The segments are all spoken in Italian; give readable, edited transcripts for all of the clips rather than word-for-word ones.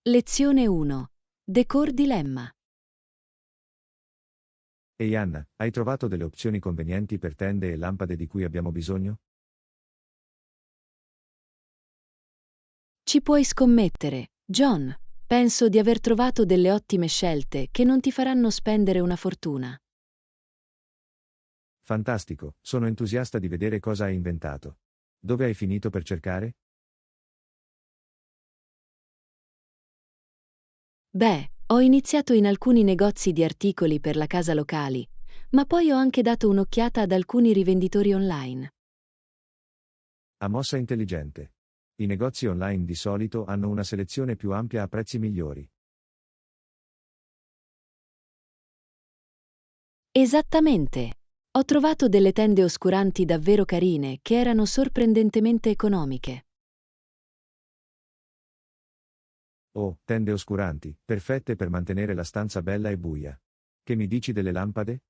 Lezione 1. Decor dilemma. Ehi Anna, hai trovato delle opzioni convenienti per tende e lampade di cui abbiamo bisogno? Ci puoi scommettere, John. Penso di aver trovato delle ottime scelte che non ti faranno spendere una fortuna. Fantastico, sono entusiasta di vedere cosa hai inventato. Dove hai finito per cercare? Beh, ho iniziato in alcuni negozi di articoli per la casa locali, ma poi ho anche dato un'occhiata ad alcuni rivenditori online. A mossa intelligente. I negozi online di solito hanno una selezione più ampia a prezzi migliori. Esattamente. Ho trovato delle tende oscuranti davvero carine che erano sorprendentemente economiche. Oh, tende oscuranti, perfette per mantenere la stanza bella e buia. Che mi dici delle lampade?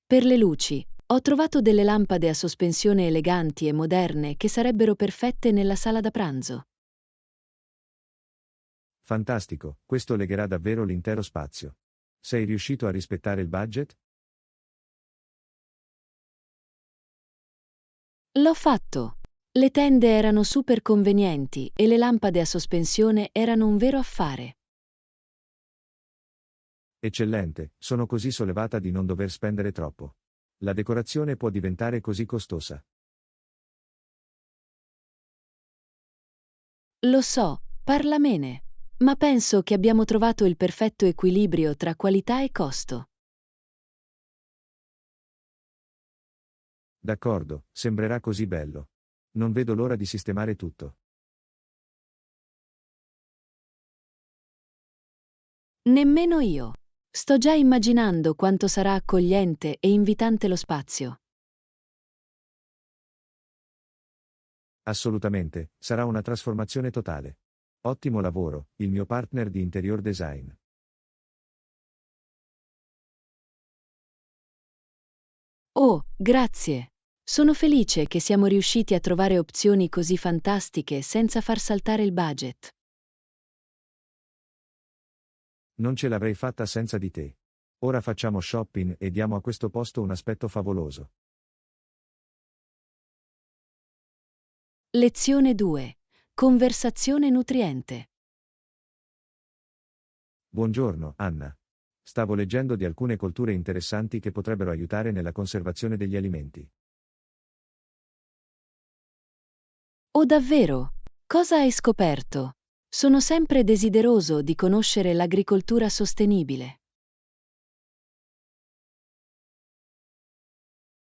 Per le luci, ho trovato delle lampade a sospensione eleganti e moderne che sarebbero perfette nella sala da pranzo. Fantastico, questo legherà davvero l'intero spazio. Sei riuscito a rispettare il budget? L'ho fatto! Le tende erano super convenienti e le lampade a sospensione erano un vero affare. Eccellente, sono così sollevata di non dover spendere troppo. La decorazione può diventare così costosa. Lo so, parlamene, ma penso che abbiamo trovato il perfetto equilibrio tra qualità e costo. D'accordo, sembrerà così bello. Non vedo l'ora di sistemare tutto. Nemmeno io. Sto già immaginando quanto sarà accogliente e invitante lo spazio. Assolutamente, sarà una trasformazione totale. Ottimo lavoro, il mio partner di interior design. Oh, grazie. Sono felice che siamo riusciti a trovare opzioni così fantastiche senza far saltare il budget. Non ce l'avrei fatta senza di te. Ora facciamo shopping e diamo a questo posto un aspetto favoloso. Lezione 2. Conversazione nutriente. Buongiorno, Anna. Stavo leggendo di alcune colture interessanti che potrebbero aiutare nella conservazione degli alimenti. Oh davvero? Cosa hai scoperto? Sono sempre desideroso di conoscere l'agricoltura sostenibile.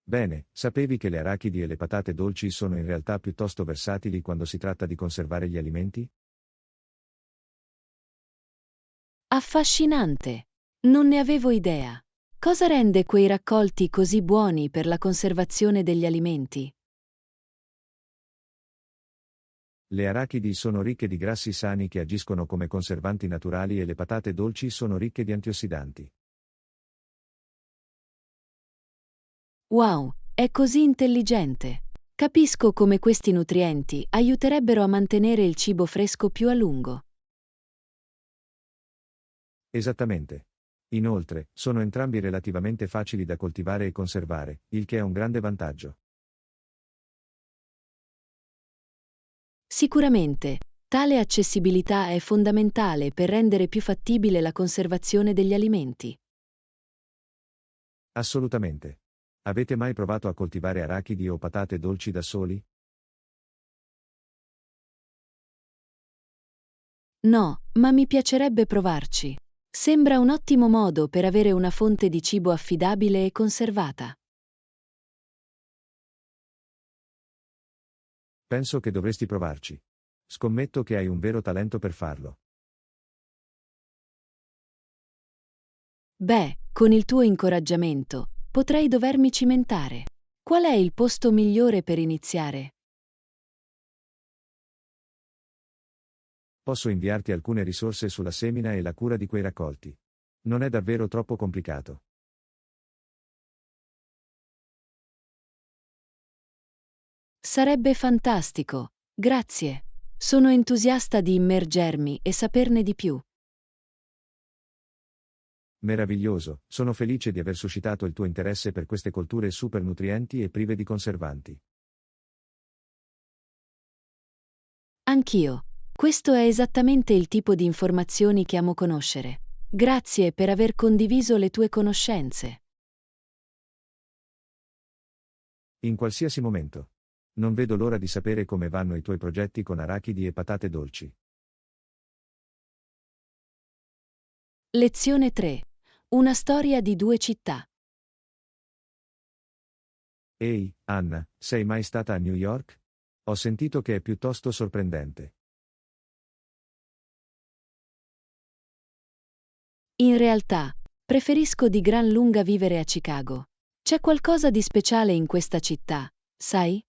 Bene, sapevi che le arachidi e le patate dolci sono in realtà piuttosto versatili quando si tratta di conservare gli alimenti? Affascinante! Non ne avevo idea. Cosa rende quei raccolti così buoni per la conservazione degli alimenti? Le arachidi sono ricche di grassi sani che agiscono come conservanti naturali e le patate dolci sono ricche di antiossidanti. Wow, è così intelligente! Capisco come questi nutrienti aiuterebbero a mantenere il cibo fresco più a lungo. Esattamente. Inoltre, sono entrambi relativamente facili da coltivare e conservare, il che è un grande vantaggio. Sicuramente, tale accessibilità è fondamentale per rendere più fattibile la conservazione degli alimenti. Assolutamente. Avete mai provato a coltivare arachidi o patate dolci da soli? No, ma mi piacerebbe provarci. Sembra un ottimo modo per avere una fonte di cibo affidabile e conservata. Penso che dovresti provarci. Scommetto che hai un vero talento per farlo. Beh, con il tuo incoraggiamento, potrei dovermi cimentare. Qual è il posto migliore per iniziare? Posso inviarti alcune risorse sulla semina e la cura di quei raccolti. Non è davvero troppo complicato. Sarebbe fantastico. Grazie. Sono entusiasta di immergermi e saperne di più. Meraviglioso, sono felice di aver suscitato il tuo interesse per queste colture super nutrienti e prive di conservanti. Anch'io. Questo è esattamente il tipo di informazioni che amo conoscere. Grazie per aver condiviso le tue conoscenze. In qualsiasi momento. Non vedo l'ora di sapere come vanno i tuoi progetti con arachidi e patate dolci. Lezione 3. Una storia di due città. Ehi, Anna, sei mai stata a New York? Ho sentito che è piuttosto sorprendente. In realtà, preferisco di gran lunga vivere a Chicago. C'è qualcosa di speciale in questa città, sai?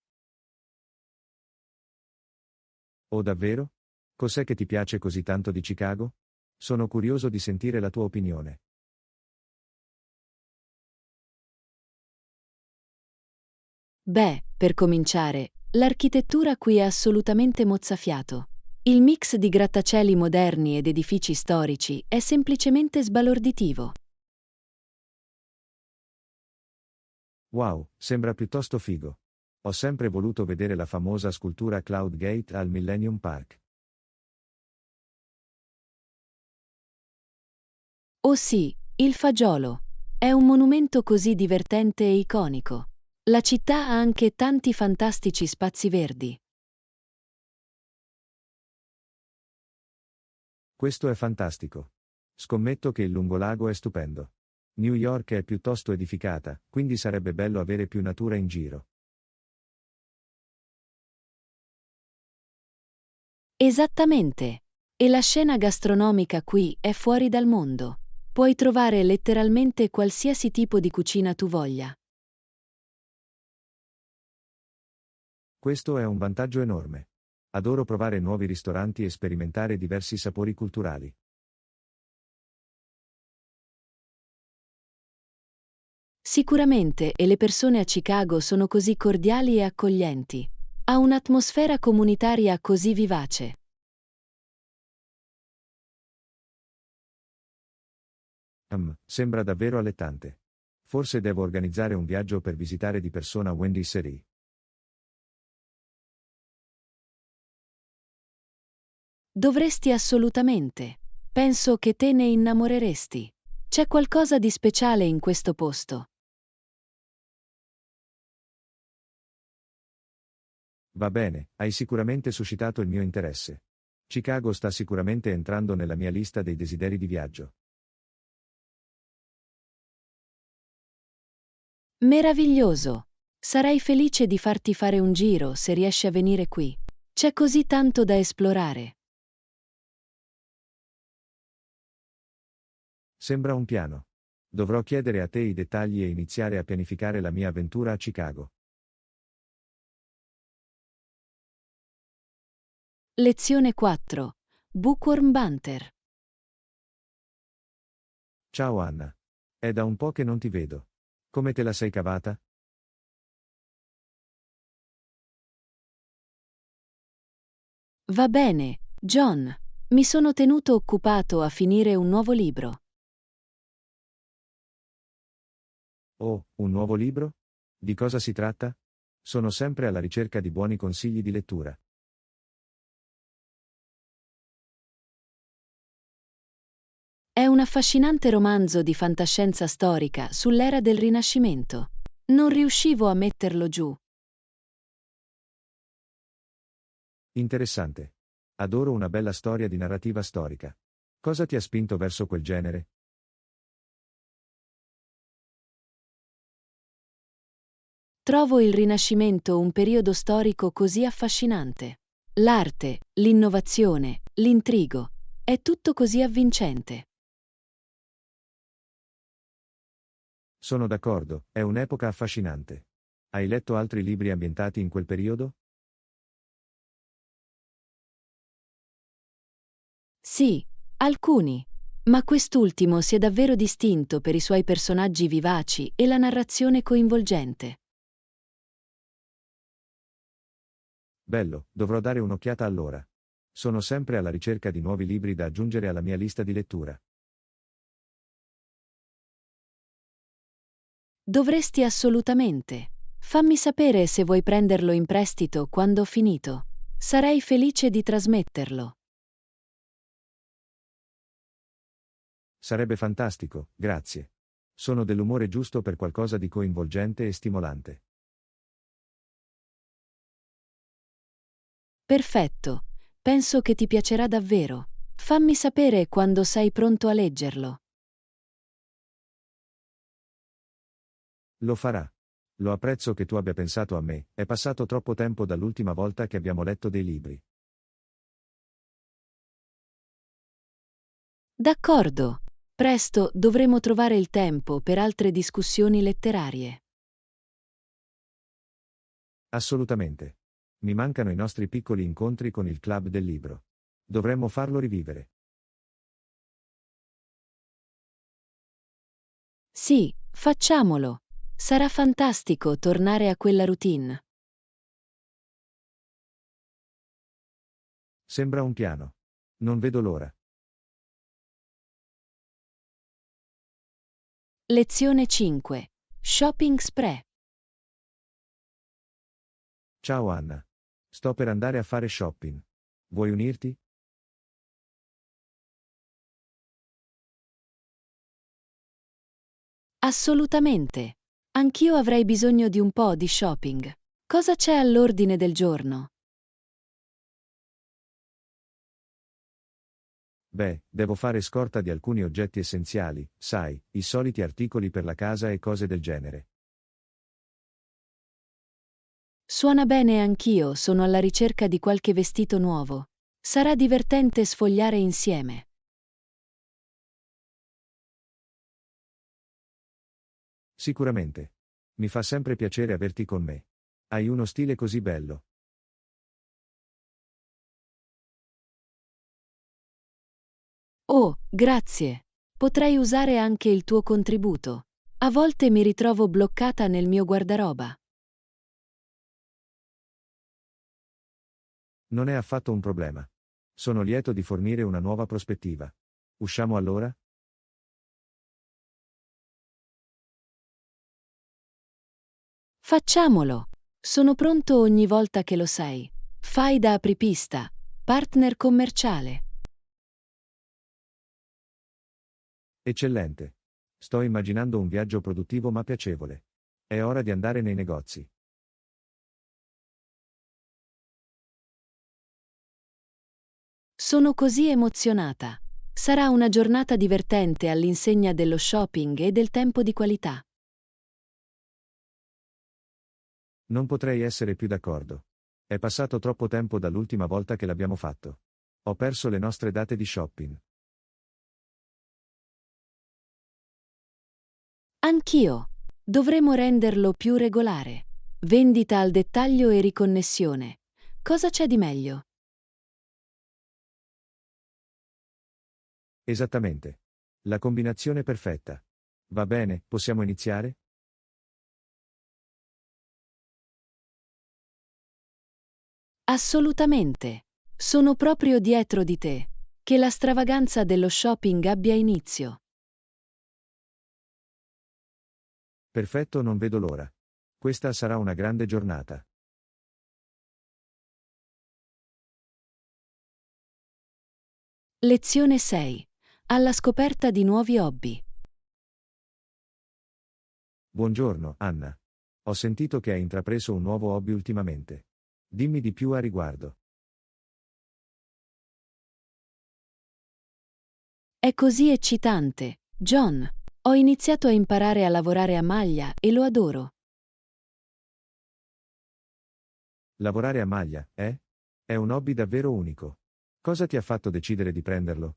Oh davvero? Cos'è che ti piace così tanto di Chicago? Sono curioso di sentire la tua opinione. Beh, per cominciare, l'architettura qui è assolutamente mozzafiato. Il mix di grattacieli moderni ed edifici storici è semplicemente sbalorditivo. Wow, sembra piuttosto figo. Ho sempre voluto vedere la famosa scultura Cloud Gate al Millennium Park. Oh sì, il fagiolo. È un monumento così divertente e iconico. La città ha anche tanti fantastici spazi verdi. Questo è fantastico. Scommetto che il lungolago è stupendo. New York è piuttosto edificata, quindi sarebbe bello avere più natura in giro. Esattamente. E la scena gastronomica qui è fuori dal mondo. Puoi trovare letteralmente qualsiasi tipo di cucina tu voglia. Questo è un vantaggio enorme. Adoro provare nuovi ristoranti e sperimentare diversi sapori culturali. Sicuramente, e le persone a Chicago sono così cordiali e accoglienti. Ha un'atmosfera comunitaria così vivace. Sembra davvero allettante. Forse devo organizzare un viaggio per visitare di persona Windy City. Dovresti assolutamente. Penso che te ne innamoreresti. C'è qualcosa di speciale in questo posto. Va bene, hai sicuramente suscitato il mio interesse. Chicago sta sicuramente entrando nella mia lista dei desideri di viaggio. Meraviglioso! Sarai felice di farti fare un giro se riesci a venire qui. C'è così tanto da esplorare. Sembra un piano. Dovrò chiedere a te i dettagli e iniziare a pianificare la mia avventura a Chicago. Lezione 4. Bookworm Banter. Ciao Anna. È da un po' che non ti vedo. Come te la sei cavata? Va bene, John. Mi sono tenuto occupato a finire un nuovo libro. Oh, un nuovo libro? Di cosa si tratta? Sono sempre alla ricerca di buoni consigli di lettura. È un affascinante romanzo di fantascienza storica sull'era del Rinascimento. Non riuscivo a metterlo giù. Interessante. Adoro una bella storia di narrativa storica. Cosa ti ha spinto verso quel genere? Trovo il Rinascimento un periodo storico così affascinante. L'arte, l'innovazione, l'intrigo. È tutto così avvincente. Sono d'accordo, è un'epoca affascinante. Hai letto altri libri ambientati in quel periodo? Sì, alcuni. Ma quest'ultimo si è davvero distinto per i suoi personaggi vivaci e la narrazione coinvolgente. Bello, dovrò dare un'occhiata allora. Sono sempre alla ricerca di nuovi libri da aggiungere alla mia lista di lettura. Dovresti assolutamente. Fammi sapere se vuoi prenderlo in prestito quando ho finito. Sarei felice di trasmetterlo. Sarebbe fantastico, grazie. Sono dell'umore giusto per qualcosa di coinvolgente e stimolante. Perfetto. Penso che ti piacerà davvero. Fammi sapere quando sei pronto a leggerlo. Lo farà. Lo apprezzo che tu abbia pensato a me, è passato troppo tempo dall'ultima volta che abbiamo letto dei libri. D'accordo. Presto dovremo trovare il tempo per altre discussioni letterarie. Assolutamente. Mi mancano i nostri piccoli incontri con il club del libro. Dovremmo farlo rivivere. Sì, facciamolo. Sarà fantastico tornare a quella routine. Sembra un piano. Non vedo l'ora. Lezione 5. Shopping spree. Ciao Anna. Sto per andare a fare shopping. Vuoi unirti? Assolutamente. Anch'io avrei bisogno di un po' di shopping. Cosa c'è all'ordine del giorno? Beh, devo fare scorta di alcuni oggetti essenziali, sai, i soliti articoli per la casa e cose del genere. Suona bene, anch'io sono alla ricerca di qualche vestito nuovo. Sarà divertente sfogliare insieme. Sicuramente. Mi fa sempre piacere averti con me. Hai uno stile così bello. Oh, grazie. Potrei usare anche il tuo contributo. A volte mi ritrovo bloccata nel mio guardaroba. Non è affatto un problema. Sono lieto di fornire una nuova prospettiva. Usciamo allora? Facciamolo. Sono pronto ogni volta che lo sei. Fai da apripista, partner commerciale. Eccellente. Sto immaginando un viaggio produttivo ma piacevole. È ora di andare nei negozi. Sono così emozionata. Sarà una giornata divertente all'insegna dello shopping e del tempo di qualità. Non potrei essere più d'accordo. È passato troppo tempo dall'ultima volta che l'abbiamo fatto. Ho perso le nostre date di shopping. Anch'io. Dovremo renderlo più regolare. Vendita al dettaglio e riconnessione. Cosa c'è di meglio? Esattamente. La combinazione perfetta. Va bene, possiamo iniziare? Assolutamente. Sono proprio dietro di te. Che la stravaganza dello shopping abbia inizio. Perfetto, non vedo l'ora. Questa sarà una grande giornata. Lezione 6. Alla scoperta di nuovi hobby. Buongiorno, Anna. Ho sentito che hai intrapreso un nuovo hobby ultimamente. Dimmi di più a riguardo. È così eccitante, John. Ho iniziato a imparare a lavorare a maglia e lo adoro. Lavorare a maglia, eh? È un hobby davvero unico. Cosa ti ha fatto decidere di prenderlo?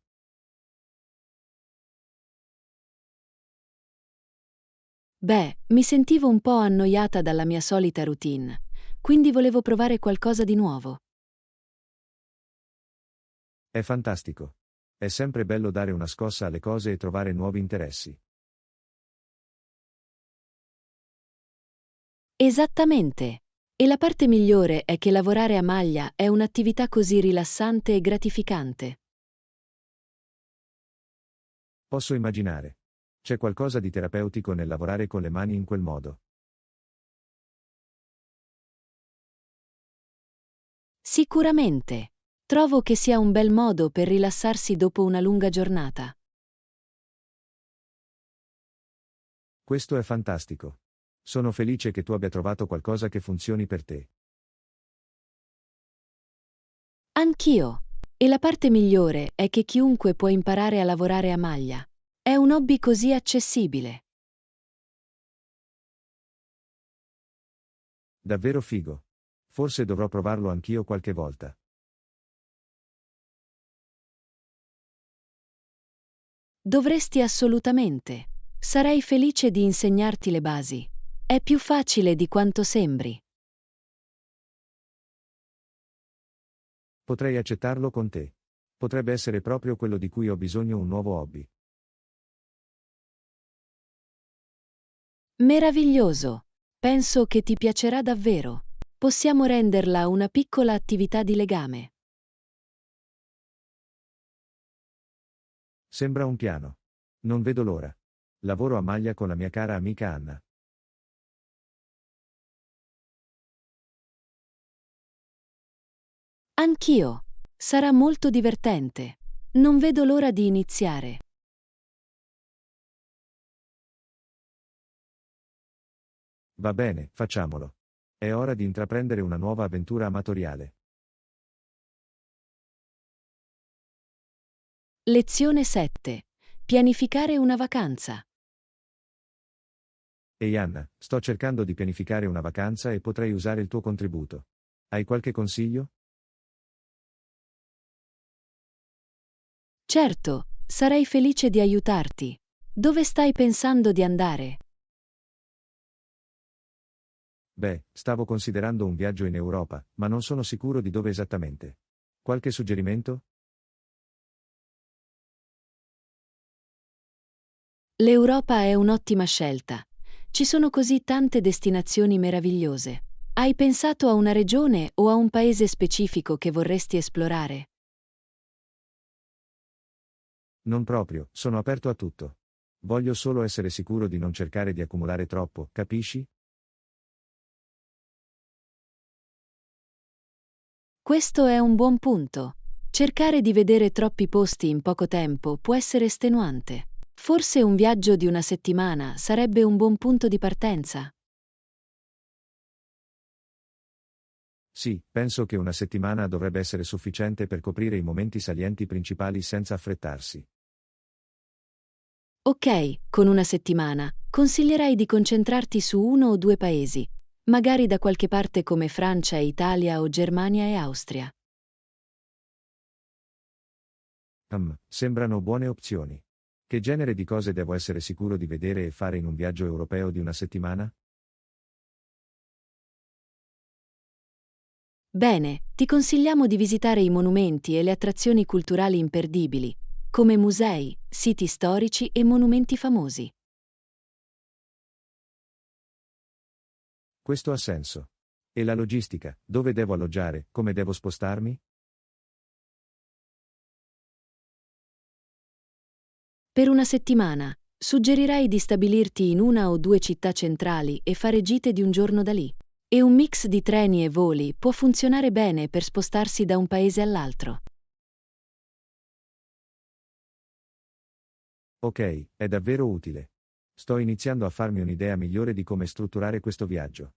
Beh, mi sentivo un po' annoiata dalla mia solita routine, quindi volevo provare qualcosa di nuovo. È fantastico. È sempre bello dare una scossa alle cose e trovare nuovi interessi. Esattamente. E la parte migliore è che lavorare a maglia è un'attività così rilassante e gratificante. Posso immaginare. C'è qualcosa di terapeutico nel lavorare con le mani in quel modo. Sicuramente. Trovo che sia un bel modo per rilassarsi dopo una lunga giornata. Questo è fantastico. Sono felice che tu abbia trovato qualcosa che funzioni per te. Anch'io. E la parte migliore è che chiunque può imparare a lavorare a maglia. È un hobby così accessibile. Davvero figo. Forse dovrò provarlo anch'io qualche volta. Dovresti assolutamente. Sarei felice di insegnarti le basi. È più facile di quanto sembri. Potrei accettarlo con te. Potrebbe essere proprio quello di cui ho bisogno, un nuovo hobby. Meraviglioso. Penso che ti piacerà davvero. Possiamo renderla una piccola attività di legame. Sembra un piano. Non vedo l'ora. Lavoro a maglia con la mia cara amica Anna. Anch'io. Sarà molto divertente. Non vedo l'ora di iniziare. Va bene, facciamolo. È ora di intraprendere una nuova avventura amatoriale. Lezione 7. Pianificare una vacanza. Ehi Anna, sto cercando di pianificare una vacanza e potrei usare il tuo contributo. Hai qualche consiglio? Certo, sarei felice di aiutarti. Dove stai pensando di andare? Beh, stavo considerando un viaggio in Europa, ma non sono sicuro di dove esattamente. Qualche suggerimento? L'Europa è un'ottima scelta. Ci sono così tante destinazioni meravigliose. Hai pensato a una regione o a un paese specifico che vorresti esplorare? Non proprio, sono aperto a tutto. Voglio solo essere sicuro di non cercare di accumulare troppo, capisci? Questo è un buon punto. Cercare di vedere troppi posti in poco tempo può essere estenuante. Forse un viaggio di una settimana sarebbe un buon punto di partenza. Sì, penso che una settimana dovrebbe essere sufficiente per coprire i momenti salienti principali senza affrettarsi. Ok, con una settimana, consiglierei di concentrarti su uno o due paesi, magari da qualche parte come Francia e Italia o Germania e Austria. Sembrano buone opzioni. Che genere di cose devo essere sicuro di vedere e fare in un viaggio europeo di una settimana? Bene, ti consigliamo di visitare i monumenti e le attrazioni culturali imperdibili, come musei, siti storici e monumenti famosi. Questo ha senso. E la logistica, dove devo alloggiare, come devo spostarmi? Per una settimana, suggerirei di stabilirti in una o due città centrali e fare gite di un giorno da lì. E un mix di treni e voli può funzionare bene per spostarsi da un paese all'altro. Ok, è davvero utile. Sto iniziando a farmi un'idea migliore di come strutturare questo viaggio.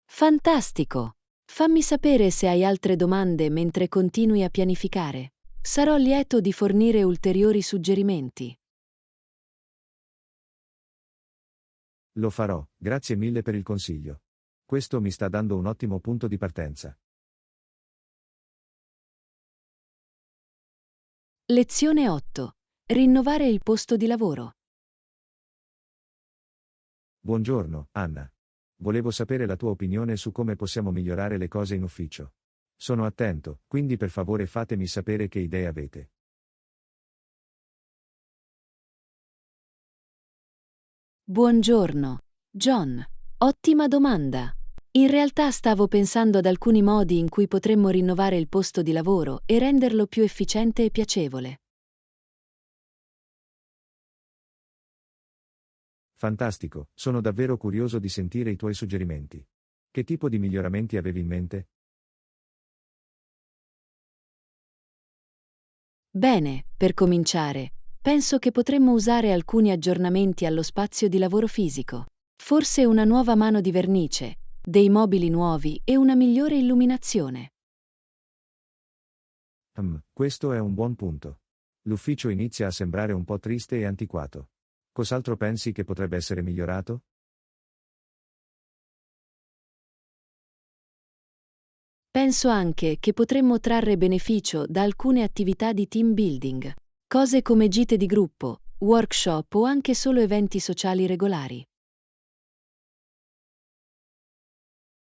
Fantastico! Fammi sapere se hai altre domande mentre continui a pianificare. Sarò lieto di fornire ulteriori suggerimenti. Lo farò, grazie mille per il consiglio. Questo mi sta dando un ottimo punto di partenza. Lezione 8. Rinnovare il posto di lavoro. Buongiorno, Anna. Volevo sapere la tua opinione su come possiamo migliorare le cose in ufficio. Sono attento, quindi per favore fatemi sapere che idee avete. Buongiorno, John. Ottima domanda. In realtà stavo pensando ad alcuni modi in cui potremmo rinnovare il posto di lavoro e renderlo più efficiente e piacevole. Fantastico, sono davvero curioso di sentire i tuoi suggerimenti. Che tipo di miglioramenti avevi in mente? Bene, per cominciare, penso che potremmo usare alcuni aggiornamenti allo spazio di lavoro fisico. Forse una nuova mano di vernice, dei mobili nuovi e una migliore illuminazione. Questo è un buon punto. L'ufficio inizia a sembrare un po' triste e antiquato. Cos'altro pensi che potrebbe essere migliorato? Penso anche che potremmo trarre beneficio da alcune attività di team building, cose come gite di gruppo, workshop o anche solo eventi sociali regolari.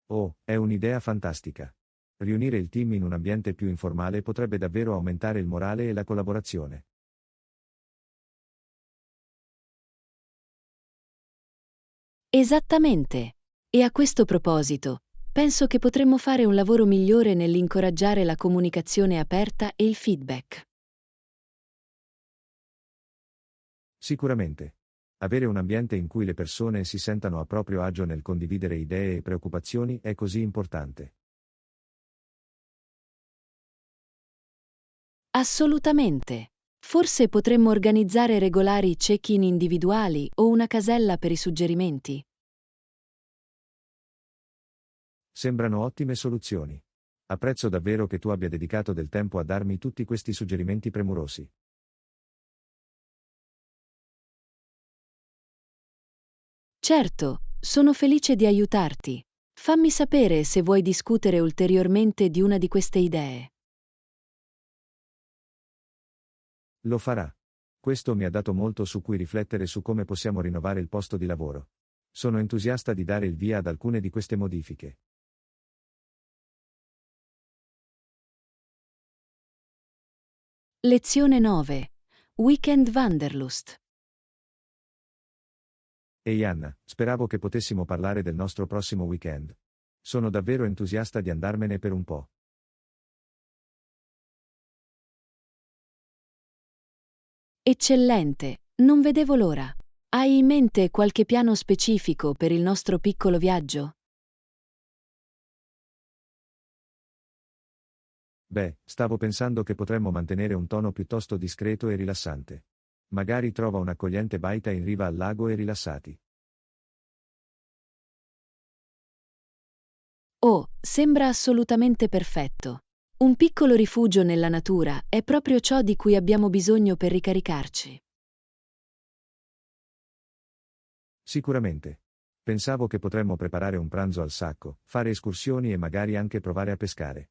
Oh, è un'idea fantastica. Riunire il team in un ambiente più informale potrebbe davvero aumentare il morale e la collaborazione. Esattamente. E a questo proposito, penso che potremmo fare un lavoro migliore nell'incoraggiare la comunicazione aperta e il feedback. Sicuramente. Avere un ambiente in cui le persone si sentano a proprio agio nel condividere idee e preoccupazioni è così importante. Assolutamente. Forse potremmo organizzare regolari check-in individuali o una casella per i suggerimenti. Sembrano ottime soluzioni. Apprezzo davvero che tu abbia dedicato del tempo a darmi tutti questi suggerimenti premurosi. Certo, sono felice di aiutarti. Fammi sapere se vuoi discutere ulteriormente di una di queste idee. Lo farà. Questo mi ha dato molto su cui riflettere su come possiamo rinnovare il posto di lavoro. Sono entusiasta di dare il via ad alcune di queste modifiche. Lezione 9. Weekend Wanderlust. Ehi Anna, speravo che potessimo parlare del nostro prossimo weekend. Sono davvero entusiasta di andarmene per un po'. Eccellente, non vedevo l'ora. Hai in mente qualche piano specifico per il nostro piccolo viaggio? Beh, stavo pensando che potremmo mantenere un tono piuttosto discreto e rilassante. Magari trova un'accogliente baita in riva al lago e rilassati. Oh, sembra assolutamente perfetto. Un piccolo rifugio nella natura è proprio ciò di cui abbiamo bisogno per ricaricarci. Sicuramente. Pensavo che potremmo preparare un pranzo al sacco, fare escursioni e magari anche provare a pescare.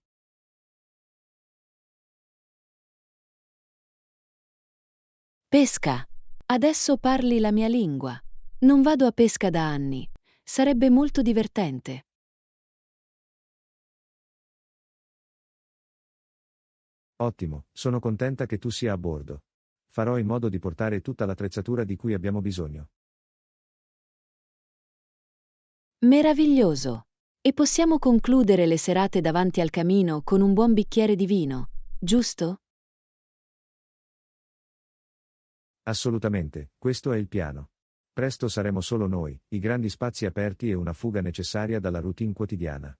Pesca. Adesso parli la mia lingua. Non vado a pesca da anni. Sarebbe molto divertente. Ottimo, sono contenta che tu sia a bordo. Farò in modo di portare tutta l'attrezzatura di cui abbiamo bisogno. Meraviglioso. E possiamo concludere le serate davanti al camino con un buon bicchiere di vino, giusto? Assolutamente, questo è il piano. Presto saremo solo noi, i grandi spazi aperti e una fuga necessaria dalla routine quotidiana.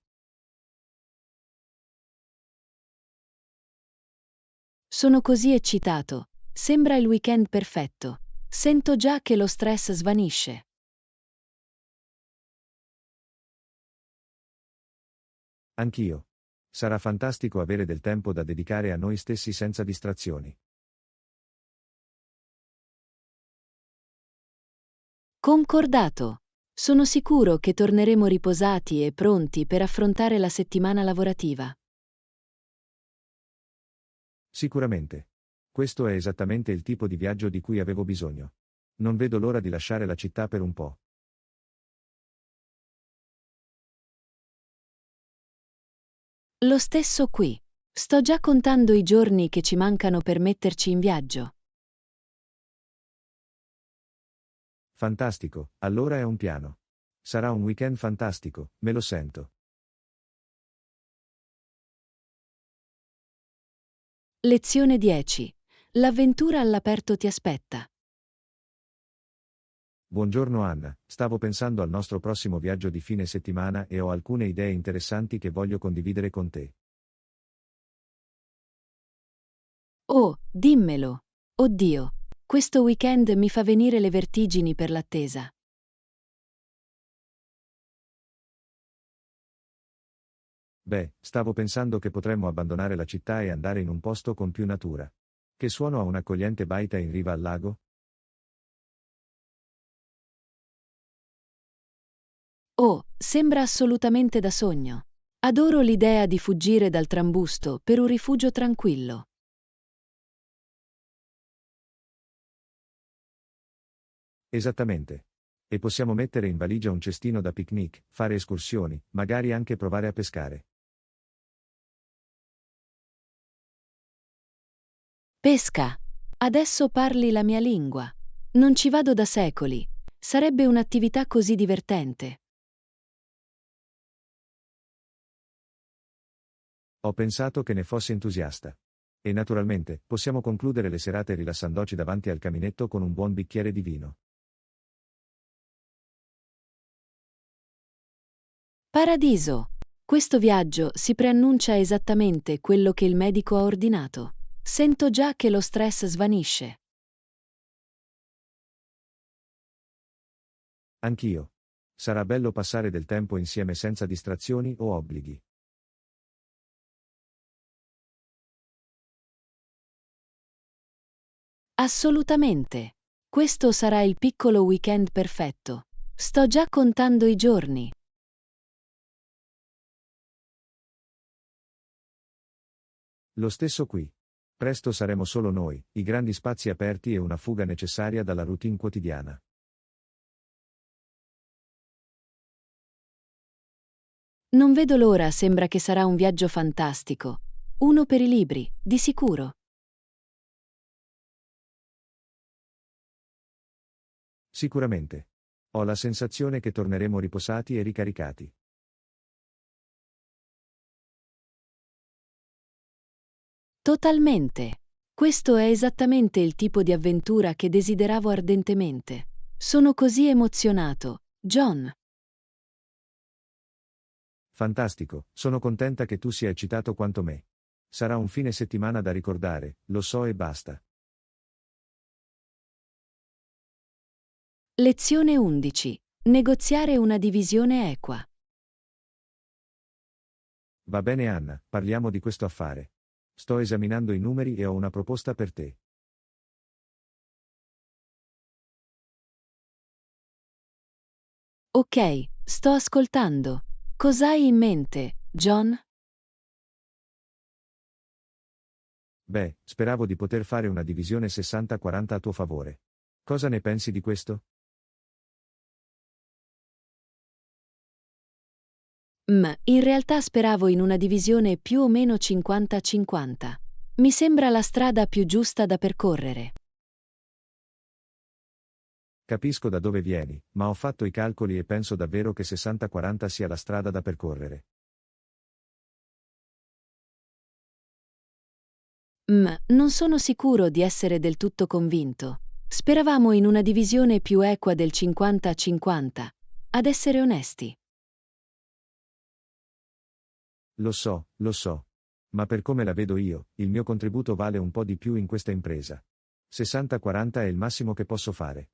Sono così eccitato. Sembra il weekend perfetto. Sento già che lo stress svanisce. Anch'io. Sarà fantastico avere del tempo da dedicare a noi stessi senza distrazioni. Concordato. Sono sicuro che torneremo riposati e pronti per affrontare la settimana lavorativa. Sicuramente. Questo è esattamente il tipo di viaggio di cui avevo bisogno. Non vedo l'ora di lasciare la città per un po'. Lo stesso qui. Sto già contando i giorni che ci mancano per metterci in viaggio. Fantastico, allora è un piano. Sarà un weekend fantastico, me lo sento. Lezione 10. L'avventura all'aperto ti aspetta. Buongiorno Anna, stavo pensando al nostro prossimo viaggio di fine settimana e ho alcune idee interessanti che voglio condividere con te. Oh, dimmelo. Oddio, questo weekend mi fa venire le vertigini per l'attesa. Beh, stavo pensando che potremmo abbandonare la città e andare in un posto con più natura. Che suono ha un'accogliente baita in riva al lago? Oh, sembra assolutamente da sogno. Adoro l'idea di fuggire dal trambusto per un rifugio tranquillo. Esattamente. E possiamo mettere in valigia un cestino da picnic, fare escursioni, magari anche provare a pescare. Pesca. Adesso parli la mia lingua. Non ci vado da secoli. Sarebbe un'attività così divertente. Ho pensato che ne fossi entusiasta. E naturalmente, possiamo concludere le serate rilassandoci davanti al caminetto con un buon bicchiere di vino. Paradiso. Questo viaggio si preannuncia esattamente quello che il medico ha ordinato. Sento già che lo stress svanisce. Anch'io. Sarà bello passare del tempo insieme senza distrazioni o obblighi. Assolutamente. Questo sarà il piccolo weekend perfetto. Sto già contando i giorni. Lo stesso qui. Presto saremo solo noi, i grandi spazi aperti e una fuga necessaria dalla routine quotidiana. Non vedo l'ora, sembra che sarà un viaggio fantastico. Uno per i libri, di sicuro. Sicuramente. Ho la sensazione che torneremo riposati e ricaricati. Totalmente. Questo è esattamente il tipo di avventura che desideravo ardentemente. Sono così emozionato, John. Fantastico, sono contenta che tu sia eccitato quanto me. Sarà un fine settimana da ricordare, lo so e basta. Lezione 11. Negoziare una divisione equa. Va bene Anna, parliamo di questo affare. Sto esaminando i numeri e ho una proposta per te. Ok, sto ascoltando. Cos'hai in mente, John? Beh, speravo di poter fare una divisione 60-40 a tuo favore. Cosa ne pensi di questo? In realtà speravo in una divisione più o meno 50-50. Mi sembra la strada più giusta da percorrere. Capisco da dove vieni, ma ho fatto i calcoli e penso davvero che 60-40 sia la strada da percorrere. Non sono sicuro di essere del tutto convinto. Speravamo in una divisione più equa del 50-50. Ad essere onesti. Lo so. Ma per come la vedo io, il mio contributo vale un po' di più in questa impresa. 60-40 è il massimo che posso fare.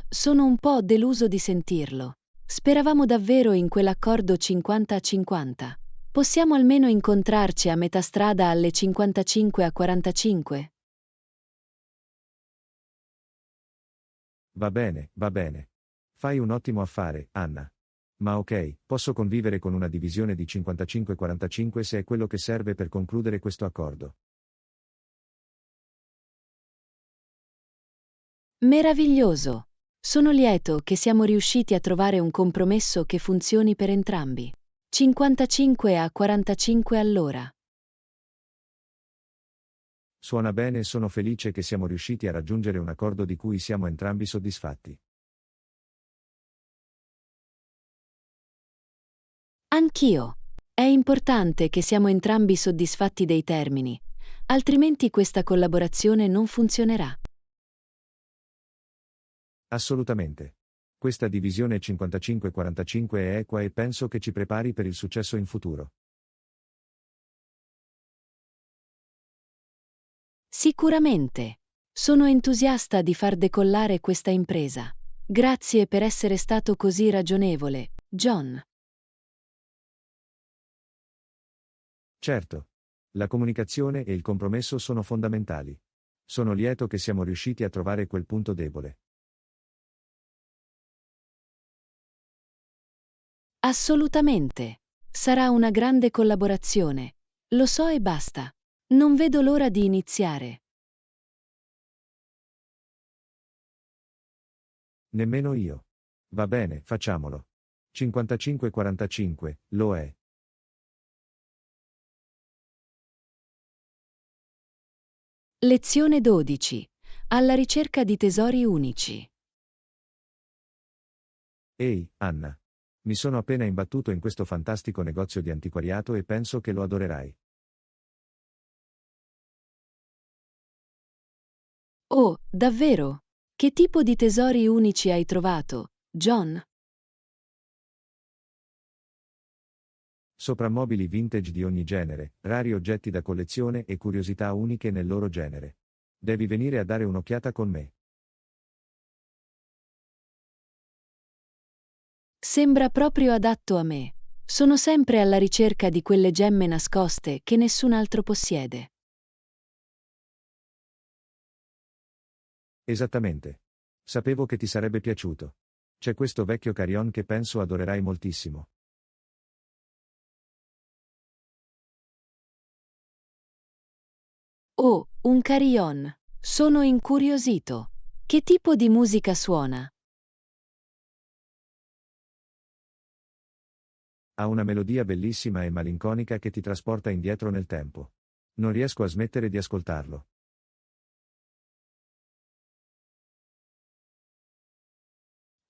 Sono un po' deluso di sentirlo. Speravamo davvero in quell'accordo 50-50. Possiamo almeno incontrarci a metà strada alle 55-45? Va bene, va bene. Fai un ottimo affare, Anna. Ma ok, posso convivere con una divisione di 55-45 se è quello che serve per concludere questo accordo. Meraviglioso! Sono lieto che siamo riusciti a trovare un compromesso che funzioni per entrambi. 55 a 45 all'ora. Suona bene e sono felice che siamo riusciti a raggiungere un accordo di cui siamo entrambi soddisfatti. Anch'io. È importante che siamo entrambi soddisfatti dei termini, altrimenti questa collaborazione non funzionerà. Assolutamente. Questa divisione 55-45 è equa e penso che ci prepari per il successo in futuro. Sicuramente. Sono entusiasta di far decollare questa impresa. Grazie per essere stato così ragionevole, John. Certo. La comunicazione e il compromesso sono fondamentali. Sono lieto che siamo riusciti a trovare quel punto debole. Assolutamente. Sarà una grande collaborazione. Lo so e basta. Non vedo l'ora di iniziare. Nemmeno io. Va bene, facciamolo. 55-45, lo è. Lezione 12. Alla ricerca di tesori unici. Ehi, Anna. Mi sono appena imbattuto in questo fantastico negozio di antiquariato e penso che lo adorerai. Oh, davvero? Che tipo di tesori unici hai trovato, John? Soprammobili vintage di ogni genere, rari oggetti da collezione e curiosità uniche nel loro genere. Devi venire a dare un'occhiata con me. Sembra proprio adatto a me. Sono sempre alla ricerca di quelle gemme nascoste che nessun altro possiede. Esattamente. Sapevo che ti sarebbe piaciuto. C'è questo vecchio carillon che penso adorerai moltissimo. Oh, un carillon. Sono incuriosito. Che tipo di musica suona? Ha una melodia bellissima e malinconica che ti trasporta indietro nel tempo. Non riesco a smettere di ascoltarlo.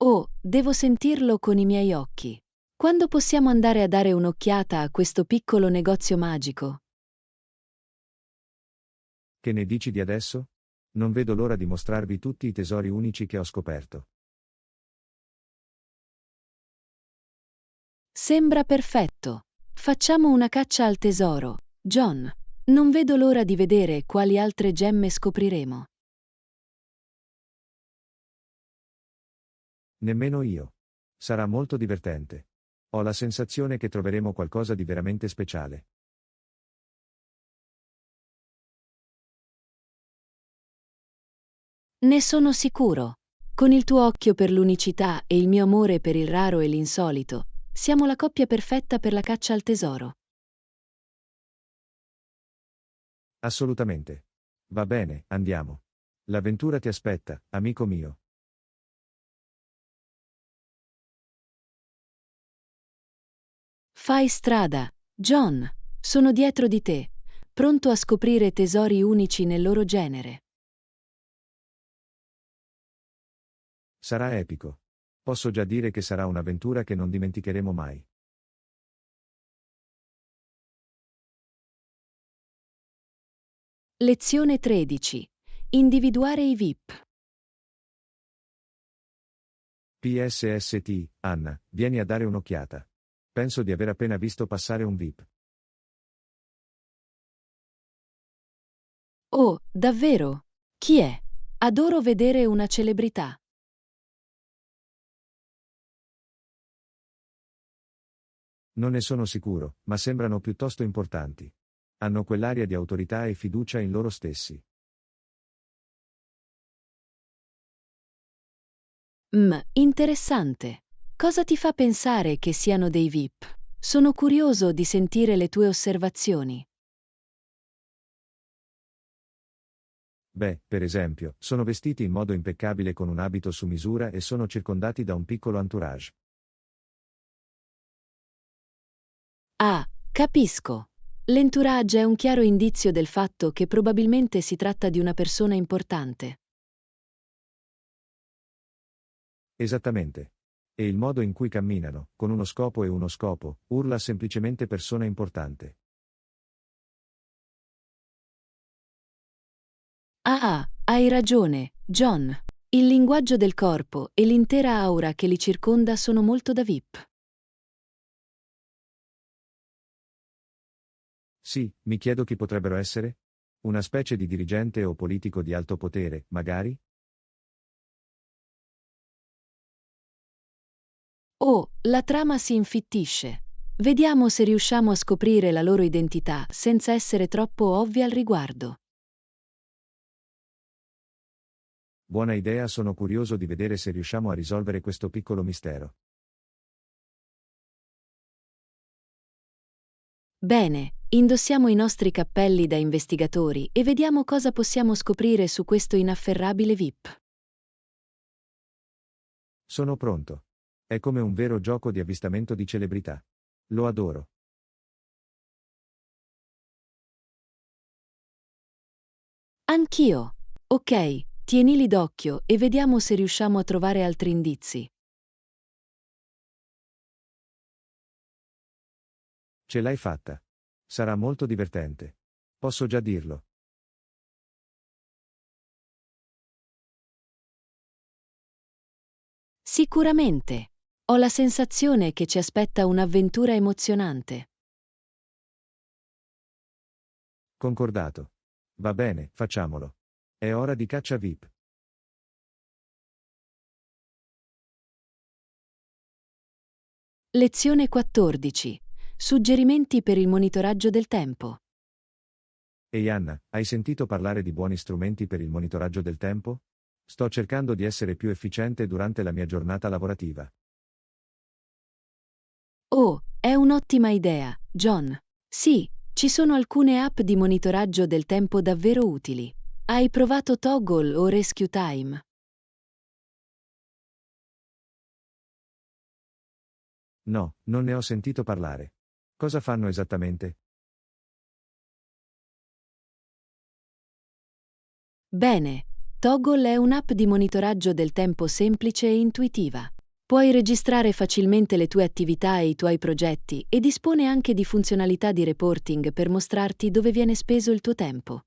Oh, devo sentirlo con i miei occhi. Quando possiamo andare a dare un'occhiata a questo piccolo negozio magico? Che ne dici di adesso? Non vedo l'ora di mostrarvi tutti i tesori unici che ho scoperto. Sembra perfetto. Facciamo una caccia al tesoro, John. Non vedo l'ora di vedere quali altre gemme scopriremo. Nemmeno io. Sarà molto divertente. Ho la sensazione che troveremo qualcosa di veramente speciale. Ne sono sicuro. Con il tuo occhio per l'unicità e il mio amore per il raro e l'insolito, siamo la coppia perfetta per la caccia al tesoro. Assolutamente. Va bene, andiamo. L'avventura ti aspetta, amico mio. Fai strada, John. Sono dietro di te, pronto a scoprire tesori unici nel loro genere. Sarà epico. Posso già dire che sarà un'avventura che non dimenticheremo mai. Lezione 13. Individuare i VIP. PSST, Anna, vieni a dare un'occhiata. Penso di aver appena visto passare un VIP. Oh, davvero? Chi è? Adoro vedere una celebrità. Non ne sono sicuro, ma sembrano piuttosto importanti. Hanno quell'aria di autorità e fiducia in loro stessi. Interessante. Cosa ti fa pensare che siano dei VIP? Sono curioso di sentire le tue osservazioni. Beh, per esempio, sono vestiti in modo impeccabile con un abito su misura e sono circondati da un piccolo entourage. Ah, capisco. L'entourage è un chiaro indizio del fatto che probabilmente si tratta di una persona importante. Esattamente. E il modo in cui camminano, con uno scopo e uno scopo, urla semplicemente persona importante. Ah, hai ragione, John. Il linguaggio del corpo e l'intera aura che li circonda sono molto da VIP. Sì, mi chiedo chi potrebbero essere? Una specie di dirigente o politico di alto potere, magari? Oh, la trama si infittisce. Vediamo se riusciamo a scoprire la loro identità senza essere troppo ovvi al riguardo. Buona idea, sono curioso di vedere se riusciamo a risolvere questo piccolo mistero. Bene, indossiamo i nostri cappelli da investigatori e vediamo cosa possiamo scoprire su questo inafferrabile VIP. Sono pronto. È come un vero gioco di avvistamento di celebrità. Lo adoro. Anch'io. Ok, tienili d'occhio e vediamo se riusciamo a trovare altri indizi. Ce l'hai fatta. Sarà molto divertente. Posso già dirlo. Sicuramente. Ho la sensazione che ci aspetta un'avventura emozionante. Concordato. Va bene, facciamolo. È ora di caccia VIP. Lezione 14. Suggerimenti per il monitoraggio del tempo. Ehi Anna, hai sentito parlare di buoni strumenti per il monitoraggio del tempo? Sto cercando di essere più efficiente durante la mia giornata lavorativa. Oh, è un'ottima idea, John. Sì, ci sono alcune app di monitoraggio del tempo davvero utili. Hai provato Toggle o Rescue Time? No, non ne ho sentito parlare. Cosa fanno esattamente? Bene, Toggle è un'app di monitoraggio del tempo semplice e intuitiva. Puoi registrare facilmente le tue attività e i tuoi progetti e dispone anche di funzionalità di reporting per mostrarti dove viene speso il tuo tempo.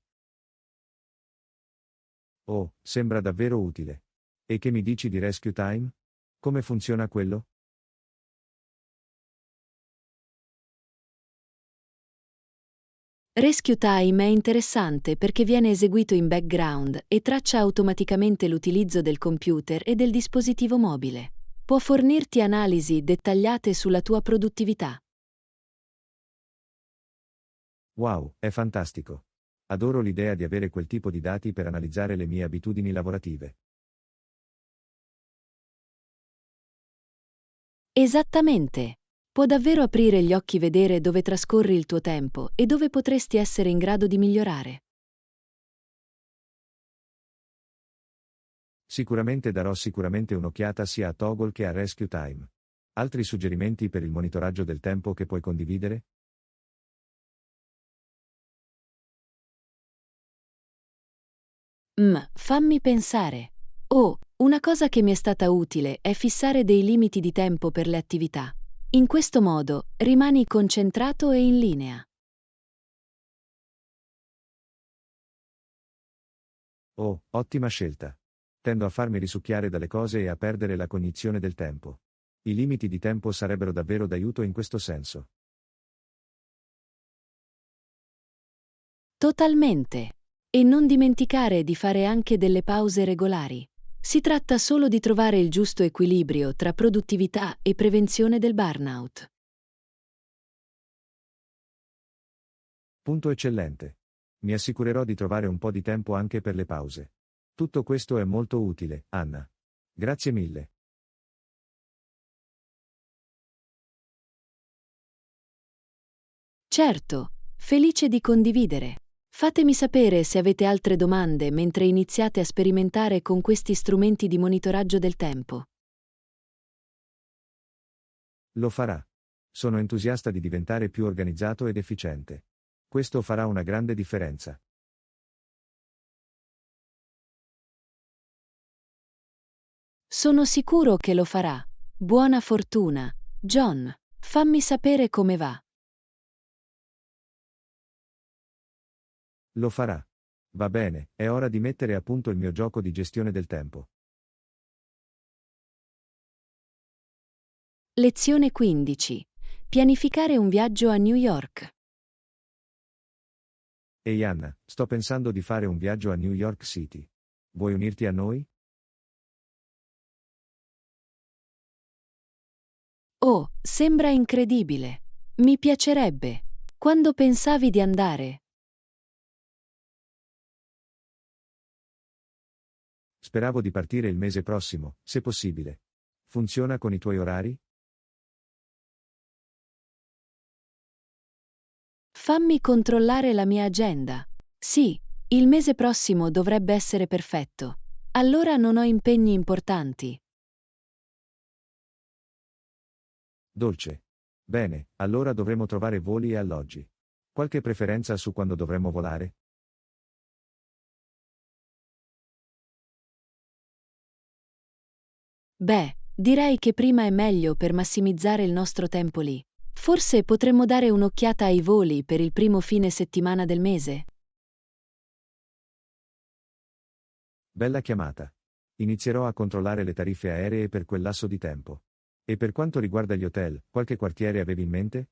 Oh, sembra davvero utile. E che mi dici di Rescue Time? Come funziona quello? Rescue Time è interessante perché viene eseguito in background e traccia automaticamente l'utilizzo del computer e del dispositivo mobile. Può fornirti analisi dettagliate sulla tua produttività. Wow, è fantastico. Adoro l'idea di avere quel tipo di dati per analizzare le mie abitudini lavorative. Esattamente. Può davvero aprire gli occhi vedere dove trascorri il tuo tempo e dove potresti essere in grado di migliorare. Sicuramente darò sicuramente un'occhiata sia a Toggle che a Rescue Time. Altri suggerimenti per il monitoraggio del tempo che puoi condividere? Fammi pensare. Oh, una cosa che mi è stata utile è fissare dei limiti di tempo per le attività. In questo modo rimani concentrato e in linea. Oh, ottima scelta. Tendo a farmi risucchiare dalle cose e a perdere la cognizione del tempo. I limiti di tempo sarebbero davvero d'aiuto in questo senso. Totalmente. E non dimenticare di fare anche delle pause regolari. Si tratta solo di trovare il giusto equilibrio tra produttività e prevenzione del burnout. Punto eccellente. Mi assicurerò di trovare un po' di tempo anche per le pause. Tutto questo è molto utile, Anna. Grazie mille. Certo, felice di condividere. Fatemi sapere se avete altre domande mentre iniziate a sperimentare con questi strumenti di monitoraggio del tempo. Lo farà. Sono entusiasta di diventare più organizzato ed efficiente. Questo farà una grande differenza. Sono sicuro che lo farà. Buona fortuna, John. Fammi sapere come va. Lo farà. Va bene, è ora di mettere a punto il mio gioco di gestione del tempo. Lezione 15. Pianificare un viaggio a New York. Ehi Anna, sto pensando di fare un viaggio a New York City. Vuoi unirti a noi? Oh, sembra incredibile. Mi piacerebbe. Quando pensavi di andare? Speravo di partire il mese prossimo, se possibile. Funziona con i tuoi orari? Fammi controllare la mia agenda. Sì, il mese prossimo dovrebbe essere perfetto. Allora non ho impegni importanti. Dolce. Bene, allora dovremo trovare voli e alloggi. Qualche preferenza su quando dovremmo volare? Beh, direi che prima è meglio per massimizzare il nostro tempo lì. Forse potremmo dare un'occhiata ai voli per il primo fine settimana del mese? Bella chiamata. Inizierò a controllare le tariffe aeree per quel lasso di tempo. E per quanto riguarda gli hotel, qualche quartiere avevi in mente?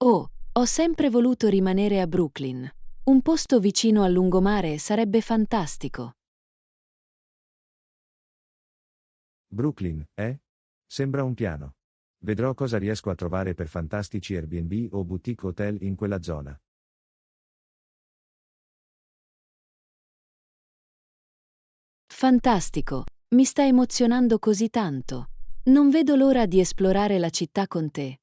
Oh, ho sempre voluto rimanere a Brooklyn. Un posto vicino al lungomare sarebbe fantastico. Brooklyn, eh? Sembra un piano. Vedrò cosa riesco a trovare per fantastici Airbnb o boutique hotel in quella zona. Fantastico, mi sta emozionando così tanto. Non vedo l'ora di esplorare la città con te.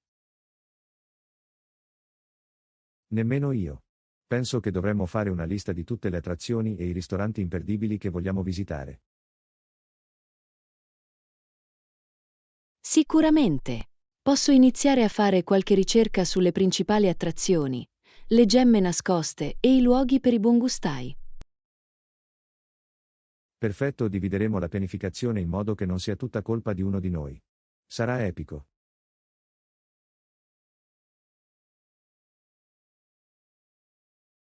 Nemmeno io. Penso che dovremmo fare una lista di tutte le attrazioni e i ristoranti imperdibili che vogliamo visitare. Sicuramente. Posso iniziare a fare qualche ricerca sulle principali attrazioni, le gemme nascoste e i luoghi per i buongustai. Perfetto, divideremo la pianificazione in modo che non sia tutta colpa di uno di noi. Sarà epico.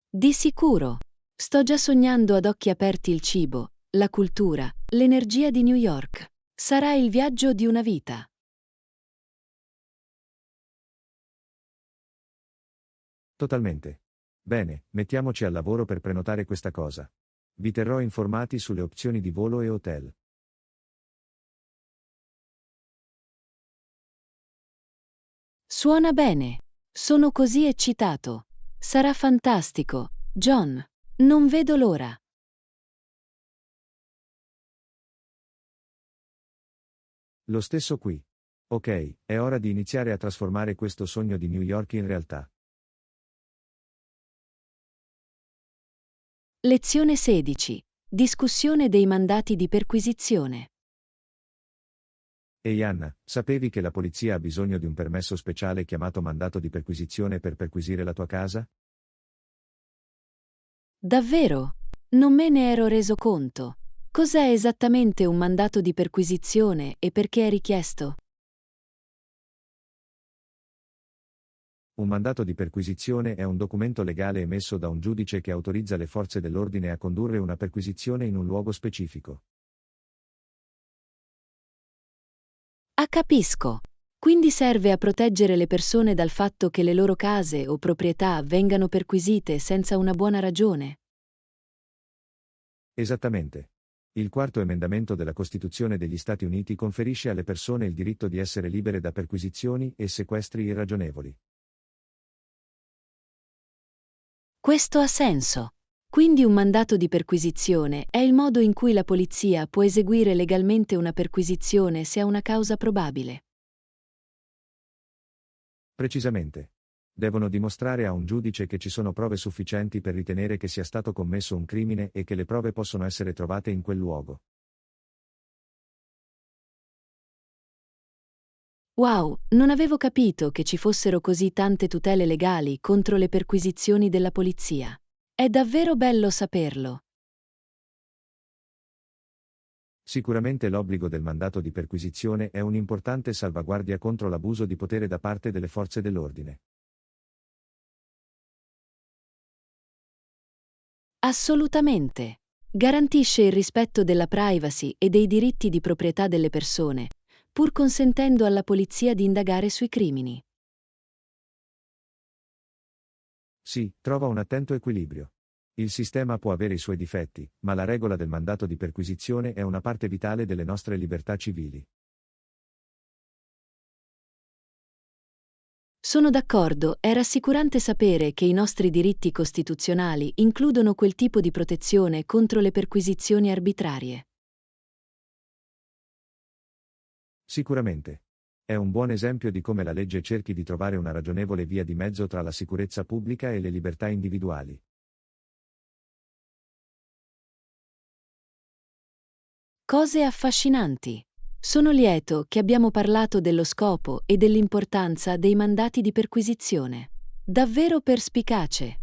Di sicuro. Sto già sognando ad occhi aperti il cibo, la cultura, l'energia di New York. Sarà il viaggio di una vita. Totalmente. Bene, mettiamoci al lavoro per prenotare questa cosa. Vi terrò informati sulle opzioni di volo e hotel. Suona bene. Sono così eccitato. Sarà fantastico, John. Non vedo l'ora. Lo stesso qui. Ok, è ora di iniziare a trasformare questo sogno di New York in realtà. Lezione 16. Discussione dei mandati di perquisizione. Ehi Anna, sapevi che la polizia ha bisogno di un permesso speciale chiamato mandato di perquisizione per perquisire la tua casa? Davvero? Non me ne ero reso conto. Cos'è esattamente un mandato di perquisizione e perché è richiesto? Un mandato di perquisizione è un documento legale emesso da un giudice che autorizza le forze dell'ordine a condurre una perquisizione in un luogo specifico. Ah, capisco. Quindi serve a proteggere le persone dal fatto che le loro case o proprietà vengano perquisite senza una buona ragione. Esattamente. Il quarto emendamento della Costituzione degli Stati Uniti conferisce alle persone il diritto di essere libere da perquisizioni e sequestri irragionevoli. Questo ha senso. Quindi un mandato di perquisizione è il modo in cui la polizia può eseguire legalmente una perquisizione se ha una causa probabile. Precisamente. Devono dimostrare a un giudice che ci sono prove sufficienti per ritenere che sia stato commesso un crimine e che le prove possono essere trovate in quel luogo. Wow, non avevo capito che ci fossero così tante tutele legali contro le perquisizioni della polizia. È davvero bello saperlo. Sicuramente l'obbligo del mandato di perquisizione è un'importante salvaguardia contro l'abuso di potere da parte delle forze dell'ordine. Assolutamente. Garantisce il rispetto della privacy e dei diritti di proprietà delle persone, pur consentendo alla polizia di indagare sui crimini. Sì, trova un attento equilibrio. Il sistema può avere i suoi difetti, ma la regola del mandato di perquisizione è una parte vitale delle nostre libertà civili. Sono d'accordo, è rassicurante sapere che i nostri diritti costituzionali includono quel tipo di protezione contro le perquisizioni arbitrarie. Sicuramente. È un buon esempio di come la legge cerchi di trovare una ragionevole via di mezzo tra la sicurezza pubblica e le libertà individuali. Cose affascinanti. Sono lieto che abbiamo parlato dello scopo e dell'importanza dei mandati di perquisizione. Davvero perspicace.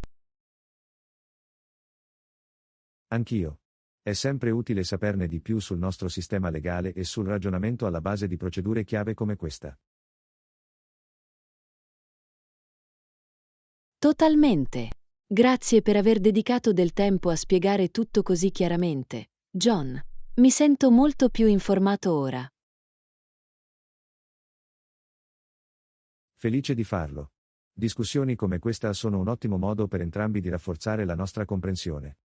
Anch'io. È sempre utile saperne di più sul nostro sistema legale e sul ragionamento alla base di procedure chiave come questa. Totalmente. Grazie per aver dedicato del tempo a spiegare tutto così chiaramente. John, mi sento molto più informato ora. Felice di farlo. Discussioni come questa sono un ottimo modo per entrambi di rafforzare la nostra comprensione.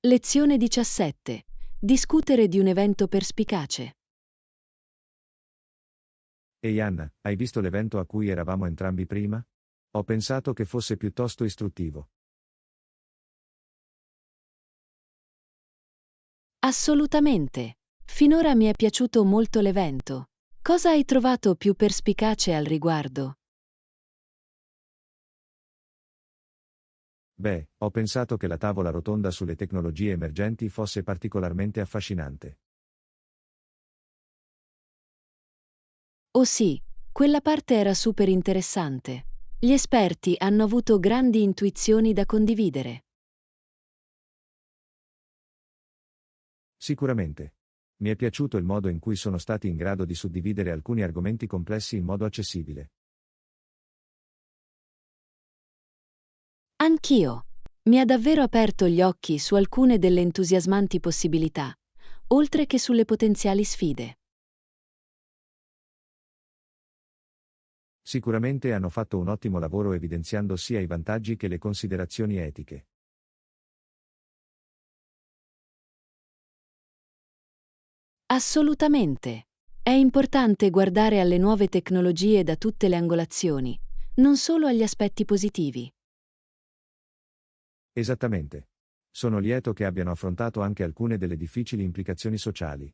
Lezione 17. Discutere di un evento perspicace. Ehi Anna, hai visto l'evento a cui eravamo entrambi prima? Ho pensato che fosse piuttosto istruttivo. Assolutamente. Finora mi è piaciuto molto l'evento. Cosa hai trovato più perspicace al riguardo? Beh, ho pensato che la tavola rotonda sulle tecnologie emergenti fosse particolarmente affascinante. Oh sì, quella parte era super interessante. Gli esperti hanno avuto grandi intuizioni da condividere. Sicuramente. Mi è piaciuto il modo in cui sono stati in grado di suddividere alcuni argomenti complessi in modo accessibile. Anch'io. Mi ha davvero aperto gli occhi su alcune delle entusiasmanti possibilità, oltre che sulle potenziali sfide. Sicuramente hanno fatto un ottimo lavoro evidenziando sia i vantaggi che le considerazioni etiche. Assolutamente. È importante guardare alle nuove tecnologie da tutte le angolazioni, non solo agli aspetti positivi. Esattamente. Sono lieto che abbiano affrontato anche alcune delle difficili implicazioni sociali.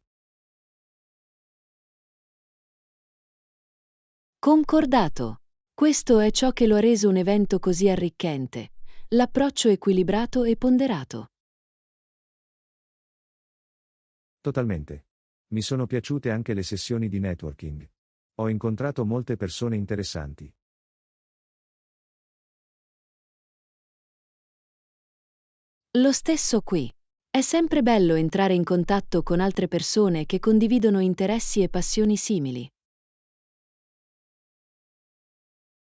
Concordato. Questo è ciò che lo ha reso un evento così arricchente, l'approccio equilibrato e ponderato. Totalmente. Mi sono piaciute anche le sessioni di networking. Ho incontrato molte persone interessanti. Lo stesso qui. È sempre bello entrare in contatto con altre persone che condividono interessi e passioni simili.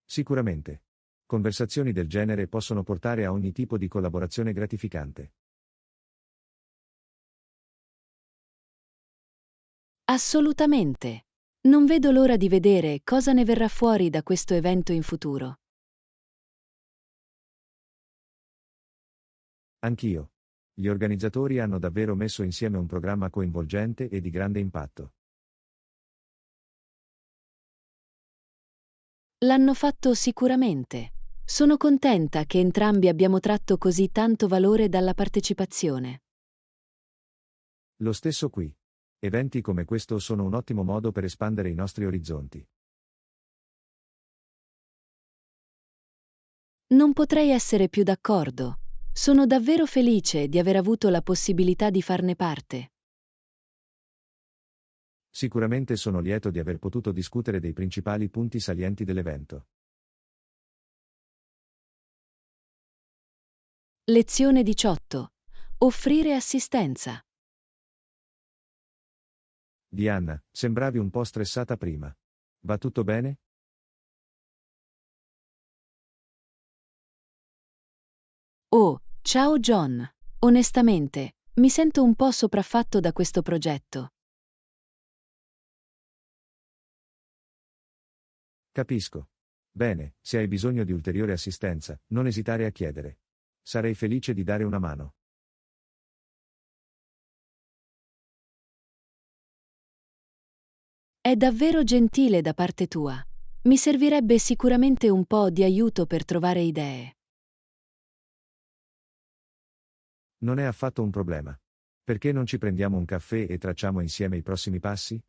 Sicuramente. Conversazioni del genere possono portare a ogni tipo di collaborazione gratificante. Assolutamente. Non vedo l'ora di vedere cosa ne verrà fuori da questo evento in futuro. Anch'io. Gli organizzatori hanno davvero messo insieme un programma coinvolgente e di grande impatto. L'hanno fatto sicuramente. Sono contenta che entrambi abbiamo tratto così tanto valore dalla partecipazione. Lo stesso qui. Eventi come questo sono un ottimo modo per espandere i nostri orizzonti. Non potrei essere più d'accordo. Sono davvero felice di aver avuto la possibilità di farne parte. Sicuramente sono lieto di aver potuto discutere dei principali punti salienti dell'evento. Lezione 18. Offrire assistenza. Diana, sembravi un po' stressata prima. Va tutto bene? Oh, ciao John. Onestamente, mi sento un po' sopraffatto da questo progetto. Capisco. Bene, se hai bisogno di ulteriore assistenza, non esitare a chiedere. Sarei felice di dare una mano. È davvero gentile da parte tua. Mi servirebbe sicuramente un po' di aiuto per trovare idee. Non è affatto un problema. Perché non ci prendiamo un caffè e tracciamo insieme i prossimi passi?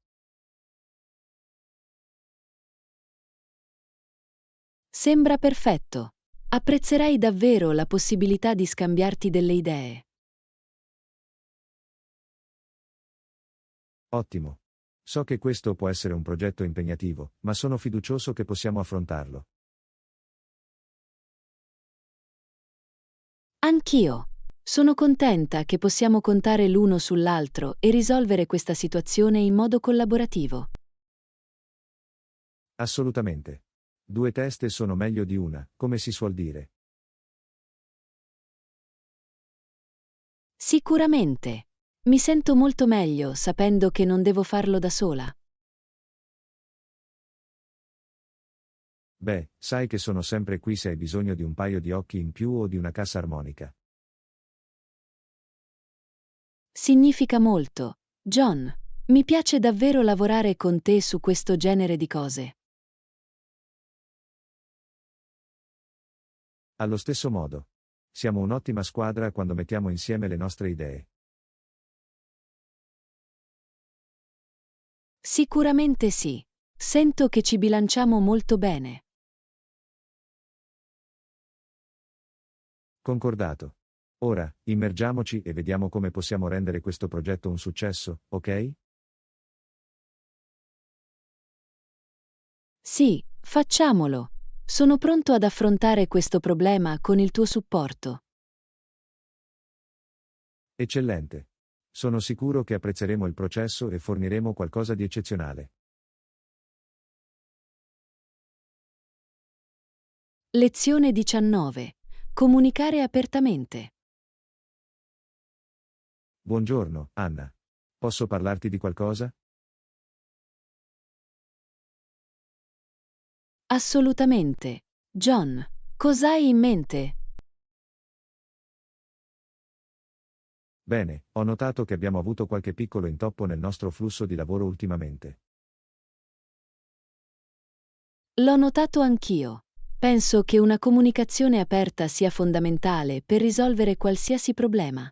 Sembra perfetto. Apprezzerei davvero la possibilità di scambiarti delle idee. Ottimo. So che questo può essere un progetto impegnativo, ma sono fiducioso che possiamo affrontarlo. Anch'io. Sono contenta che possiamo contare l'uno sull'altro e risolvere questa situazione in modo collaborativo. Assolutamente. Due teste sono meglio di una, come si suol dire. Sicuramente. Mi sento molto meglio sapendo che non devo farlo da sola. Beh, sai che sono sempre qui se hai bisogno di un paio di occhi in più o di una cassa armonica. Significa molto. John, mi piace davvero lavorare con te su questo genere di cose. Allo stesso modo. Siamo un'ottima squadra quando mettiamo insieme le nostre idee. Sicuramente sì. Sento che ci bilanciamo molto bene. Concordato. Ora, immergiamoci e vediamo come possiamo rendere questo progetto un successo, ok? Sì, facciamolo. Sono pronto ad affrontare questo problema con il tuo supporto. Eccellente. Sono sicuro che apprezzeremo il processo e forniremo qualcosa di eccezionale. Lezione 19. Comunicare apertamente. Buongiorno, Anna. Posso parlarti di qualcosa? Assolutamente. John, cos'hai in mente? Bene, ho notato che abbiamo avuto qualche piccolo intoppo nel nostro flusso di lavoro ultimamente. L'ho notato anch'io. Penso che una comunicazione aperta sia fondamentale per risolvere qualsiasi problema.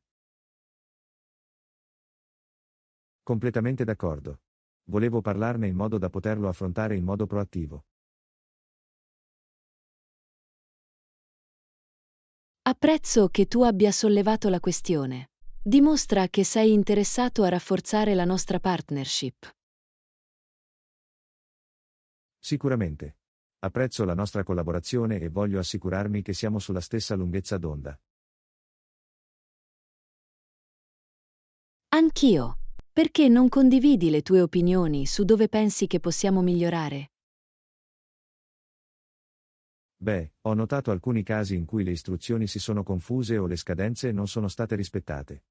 Completamente d'accordo. Volevo parlarne in modo da poterlo affrontare in modo proattivo. Apprezzo che tu abbia sollevato la questione. Dimostra che sei interessato a rafforzare la nostra partnership. Sicuramente. Apprezzo la nostra collaborazione e voglio assicurarmi che siamo sulla stessa lunghezza d'onda. Anch'io. Perché non condividi le tue opinioni su dove pensi che possiamo migliorare? Beh, ho notato alcuni casi in cui le istruzioni si sono confuse o le scadenze non sono state rispettate.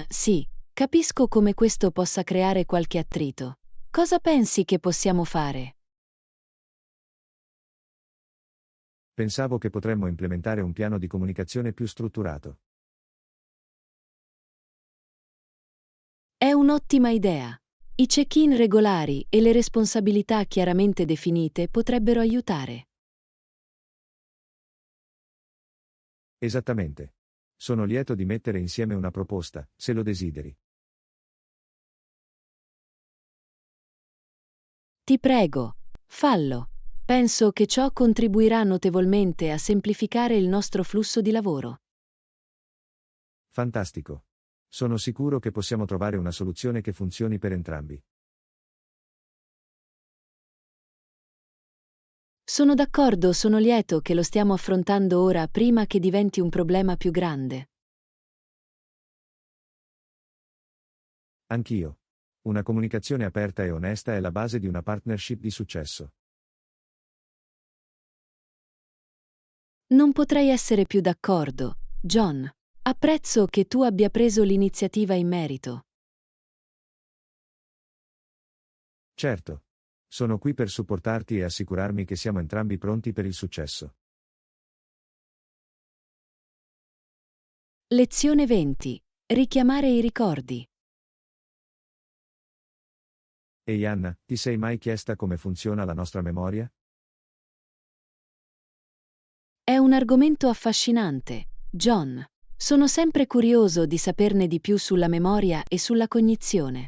Sì, capisco come questo possa creare qualche attrito. Cosa pensi che possiamo fare? Pensavo che potremmo implementare un piano di comunicazione più strutturato. È un'ottima idea. I check-in regolari e le responsabilità chiaramente definite potrebbero aiutare. Esattamente. Sono lieto di mettere insieme una proposta, se lo desideri. Ti prego, fallo. Penso che ciò contribuirà notevolmente a semplificare il nostro flusso di lavoro. Fantastico. Sono sicuro che possiamo trovare una soluzione che funzioni per entrambi. Sono d'accordo, sono lieto che lo stiamo affrontando ora prima che diventi un problema più grande. Anch'io. Una comunicazione aperta e onesta è la base di una partnership di successo. Non potrei essere più d'accordo, John. Apprezzo che tu abbia preso l'iniziativa in merito. Certo. Sono qui per supportarti e assicurarmi che siamo entrambi pronti per il successo. Lezione 20. Richiamare i ricordi. Ehi Anna, ti sei mai chiesta come funziona la nostra memoria? È un argomento affascinante, John. Sono sempre curioso di saperne di più sulla memoria e sulla cognizione.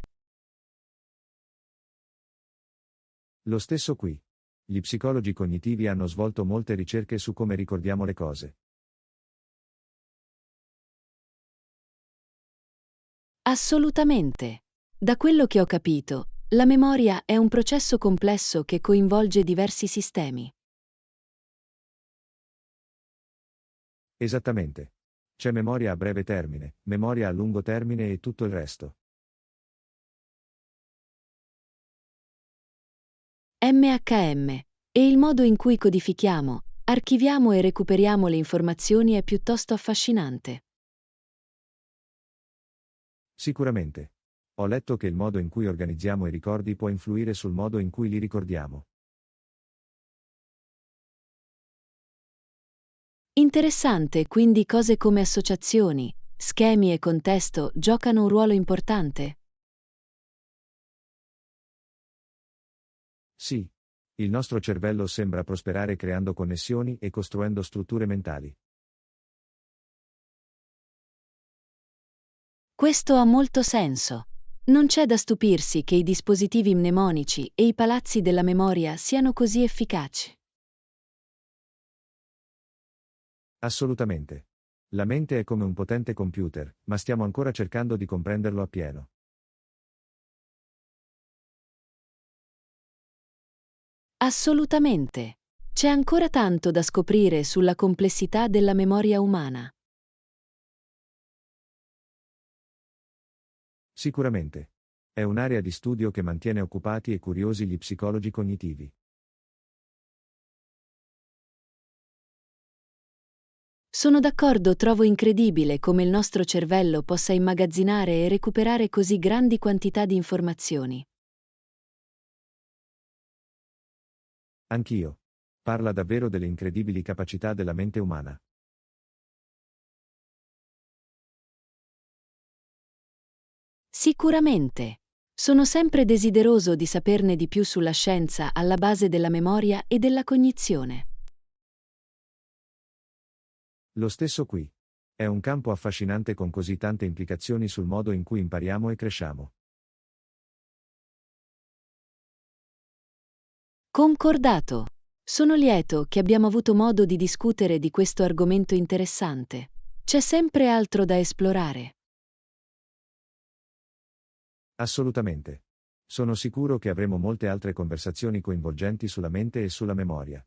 Lo stesso qui. Gli psicologi cognitivi hanno svolto molte ricerche su come ricordiamo le cose. Assolutamente. Da quello che ho capito, la memoria è un processo complesso che coinvolge diversi sistemi. Esattamente. C'è memoria a breve termine, memoria a lungo termine e tutto il resto. MHM. E il modo in cui codifichiamo, archiviamo e recuperiamo le informazioni è piuttosto affascinante. Sicuramente. Ho letto che il modo in cui organizziamo i ricordi può influire sul modo in cui li ricordiamo. Interessante, quindi cose come associazioni, schemi e contesto giocano un ruolo importante. Sì. Il nostro cervello sembra prosperare creando connessioni e costruendo strutture mentali. Questo ha molto senso. Non c'è da stupirsi che i dispositivi mnemonici e i palazzi della memoria siano così efficaci. Assolutamente. La mente è come un potente computer, ma stiamo ancora cercando di comprenderlo appieno. Assolutamente. C'è ancora tanto da scoprire sulla complessità della memoria umana. Sicuramente. È un'area di studio che mantiene occupati e curiosi gli psicologi cognitivi. Sono d'accordo, trovo incredibile come il nostro cervello possa immagazzinare e recuperare così grandi quantità di informazioni. Anch'io. Parla davvero delle incredibili capacità della mente umana. Sicuramente. Sono sempre desideroso di saperne di più sulla scienza alla base della memoria e della cognizione. Lo stesso qui. È un campo affascinante con così tante implicazioni sul modo in cui impariamo e cresciamo. Concordato. Sono lieto che abbiamo avuto modo di discutere di questo argomento interessante. C'è sempre altro da esplorare. Assolutamente. Sono sicuro che avremo molte altre conversazioni coinvolgenti sulla mente e sulla memoria.